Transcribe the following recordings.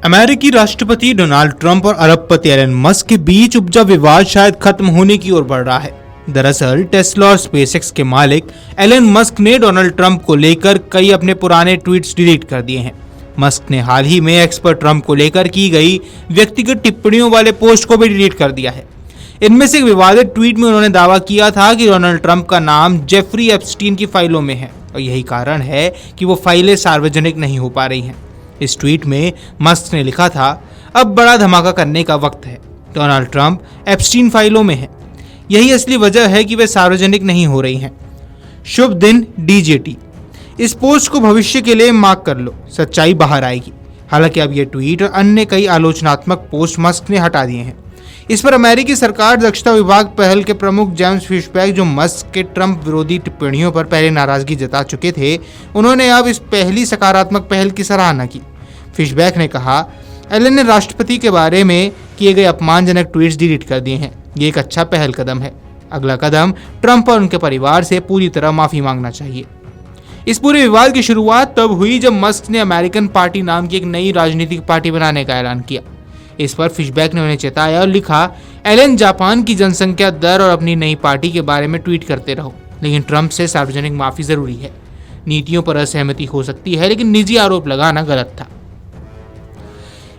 अमेरिकी राष्ट्रपति Donald Trump और अरबपति एलन मस्क के बीच उपजा विवाद शायद खत्म होने की ओर बढ़ रहा है। दरअसल टेस्ला और स्पेसएक्स के मालिक एलन मस्क ने डोनाल्ड ट्रंप को लेकर कई अपने पुराने ट्वीट्स डिलीट कर दिए हैं। मस्क ने हाल ही में एक्स पर ट्रंप को लेकर की गई व्यक्तिगत टिप्पणियों वाले पोस्ट को भी डिलीट कर दिया है। इनमें से एक विवादित ट्वीट में उन्होंने दावा किया था कि डोनाल्ड ट्रंप का नाम जेफरी एप्स्टीन की फाइलों में है और यही कारण है कि वो फाइलें सार्वजनिक नहीं हो पा रही हैं। इस ट्वीट में मस्क ने लिखा था, अब बड़ा धमाका करने का वक्त है। डोनाल्ड ट्रंप एप्स्टीन फाइलों में है, यही असली वजह है कि वे सार्वजनिक नहीं हो रही हैं। शुभ दिन डीजेटी। इस पोस्ट को भविष्य के लिए मार्क कर लो, सच्चाई बाहर आएगी। हालांकि अब ये ट्वीट और अन्य कई आलोचनात्मक पोस्ट मस्क ने हटा दिए हैं। इस पर अमेरिकी सरकार दक्षता विभाग पहल के प्रमुख जेम्स फिशबैक, जो मस्क के ट्रंप विरोधी टिप्पणियों पर पहले नाराजगी जता चुके थे, उन्होंने अब इस पहली सकारात्मक पहल की सराहना की। फिशबैक ने कहा, एलन ने राष्ट्रपति के बारे में किए गए अपमानजनक ट्वीट्स डिलीट कर दिए हैं। ये एक अच्छा पहल कदम है। अगला कदम ट्रंप और उनके परिवार से पूरी तरह माफी मांगना चाहिए। इस पूरे विवाद की शुरुआत तब हुई जब मस्क ने अमेरिकन पार्टी नाम की एक नई राजनीतिक पार्टी बनाने का ऐलान किया। इस पर फिशबैक ने उन्हें चेताया और लिखा, एलन जापान की जनसंख्या दर और अपनी नई पार्टी के बारे में ट्वीट करते रहो, लेकिन ट्रंप से सार्वजनिक माफी जरूरी है। नीतियों पर असहमति हो सकती है, लेकिन निजी आरोप लगाना गलत था।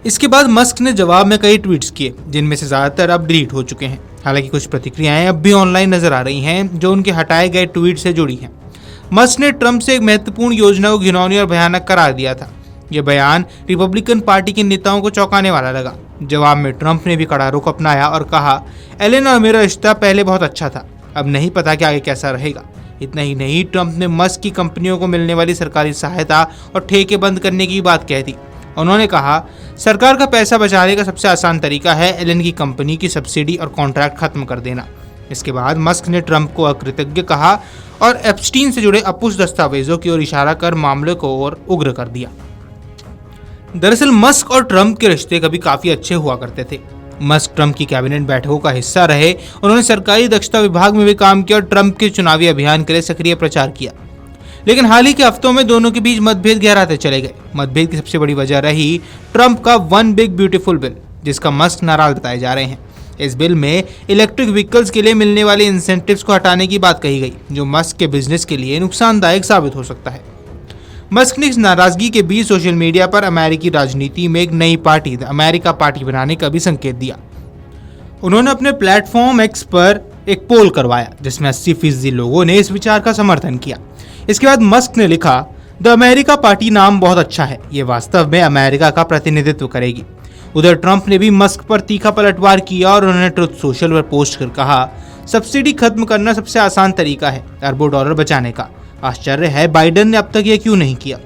इसके बाद मस्क ने जवाब में कई ट्वीट्स किए, जिनमें से ज्यादातर अब डिलीट हो चुके हैं। हालांकि कुछ प्रतिक्रियाएं अब भी ऑनलाइन नजर आ रही हैं जो उनके हटाए गए ट्वीट से जुड़ी हैं। मस्क ने ट्रंप से एक महत्वपूर्ण योजना को घिनौनी और भयानक करार दिया था। यह बयान रिपब्लिकन पार्टी के नेताओं को चौंकाने वाला लगा। जवाब में ट्रंप ने भी कड़ा रुख अपनाया और कहा, एलन और मेरा रिश्ता पहले बहुत अच्छा था, अब नहीं पता कि आगे कैसा रहेगा। इतना ही नहीं, ट्रंप ने मस्क की कंपनियों को मिलने वाली सरकारी सहायता और ठेके बंद करने की बात कह दी। उन्होंने कहा, सरकार का पैसा बचाने का सबसे आसान तरीका है एलन की कंपनी की सब्सिडी और कॉन्ट्रैक्ट खत्म कर देना। इसके बाद मस्क ने ट्रंप को अकृतज्ञ कहा और एप्स्टीन से जुड़े अपुष्ट दस्तावेजों की ओर इशारा कर मामले को और उग्र कर दिया। दरअसल मस्क और ट्रंप के रिश्ते कभी काफी अच्छे हुआ करते थे। मस्क ट्रंप की कैबिनेट बैठकों का हिस्सा रहे, उन्होंने सरकारी दक्षता विभाग में भी काम किया और ट्रंप के चुनावी अभियान के लिए सक्रिय प्रचार किया। लेकिन हाल ही के हफ्तों में दोनों के बीच मतभेद गहराते चले गए। मतभेद की सबसे बड़ी वजह रही ट्रंप का वन बिग ब्यूटीफुल बिल, जिसका मस्क नाराज बताए जा रहे हैं। इस बिल में इलेक्ट्रिक व्हीकल्स के लिए मिलने वाले इंसेंटिव्स को हटाने की बात कही गई, जो मस्क के बिजनेस के लिए नुकसानदायक साबित हो सकता है। मस्क ने इस नाराजगी के बीच सोशल मीडिया पर अमेरिकी राजनीति में एक नई पार्टी, द अमेरिका पार्टी बनाने का भी संकेत दिया। उन्होंने अपने प्लेटफॉर्म एक्स पर एक पोल करवाया, जिसमें 80% लोगों ने इस विचार का समर्थन किया। इसके बाद मस्क ने लिखा, द अमेरिका पार्टी नाम बहुत अच्छा है, ये वास्तव में अमेरिका का प्रतिनिधित्व करेगी। उधर ट्रंप ने भी मस्क पर तीखा पलटवार किया और उन्होंने ट्रुथ सोशल पर पोस्ट कर कहा, सब्सिडी खत्म करना सबसे आसान तरीका है अरबों डॉलर बचाने का। आश्चर्य है बाइडेन ने अब तक यह क्यों नहीं किया।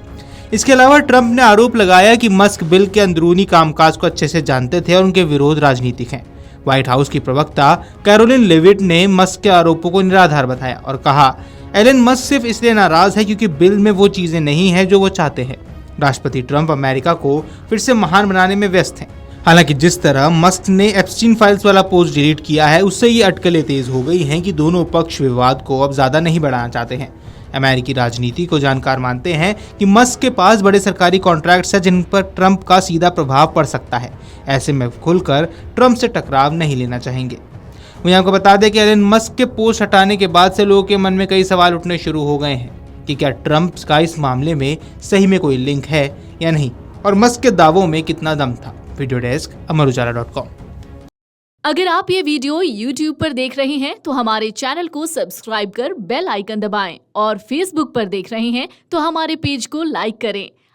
इसके अलावा ट्रंप ने आरोप लगाया कि मस्क बिल के अंदरूनी कामकाज को अच्छे से जानते थे और उनके विरोध राजनीतिक हैं। व्हाइट हाउस की प्रवक्ता कैरोलिन लेविट ने मस्क के आरोपों को निराधार बताया और कहा, एलन मस्क सिर्फ इसलिए नाराज है क्योंकि बिल में वो चीजें नहीं हैं जो वो चाहते हैं। राष्ट्रपति ट्रंप अमेरिका को फिर से महान बनाने में व्यस्त हैं। हालांकि जिस तरह मस्क ने एप्स्टीन फाइल्स वाला पोस्ट डिलीट किया है, उससे ये अटकलें तेज हो गई हैं कि दोनों पक्ष विवाद को अब ज्यादा नहीं बढ़ाना चाहते हैं। अमेरिकी राजनीति को जानकार मानते हैं कि मस्क के पास बड़े सरकारी कॉन्ट्रैक्ट्स हैं जिन पर ट्रंप का सीधा प्रभाव पड़ सकता है। ऐसे में खुलकर ट्रंप से टकराव नहीं लेना चाहेंगे। मुझे आपको बता दें कि एलन मस्क के पोस्ट हटाने के बाद से लोगों के मन में कई सवाल उठने शुरू हो गए हैं कि क्या ट्रंप का इस मामले में सही में कोई लिंक है या नहीं, और मस्क के दावों में कितना दम था। Video desk amarujala.com। अगर आप ये वीडियो YouTube पर देख रहे हैं तो हमारे चैनल को सब्सक्राइब कर बेल आइकन दबाएं, और Facebook पर देख रहे हैं तो हमारे पेज को लाइक करें।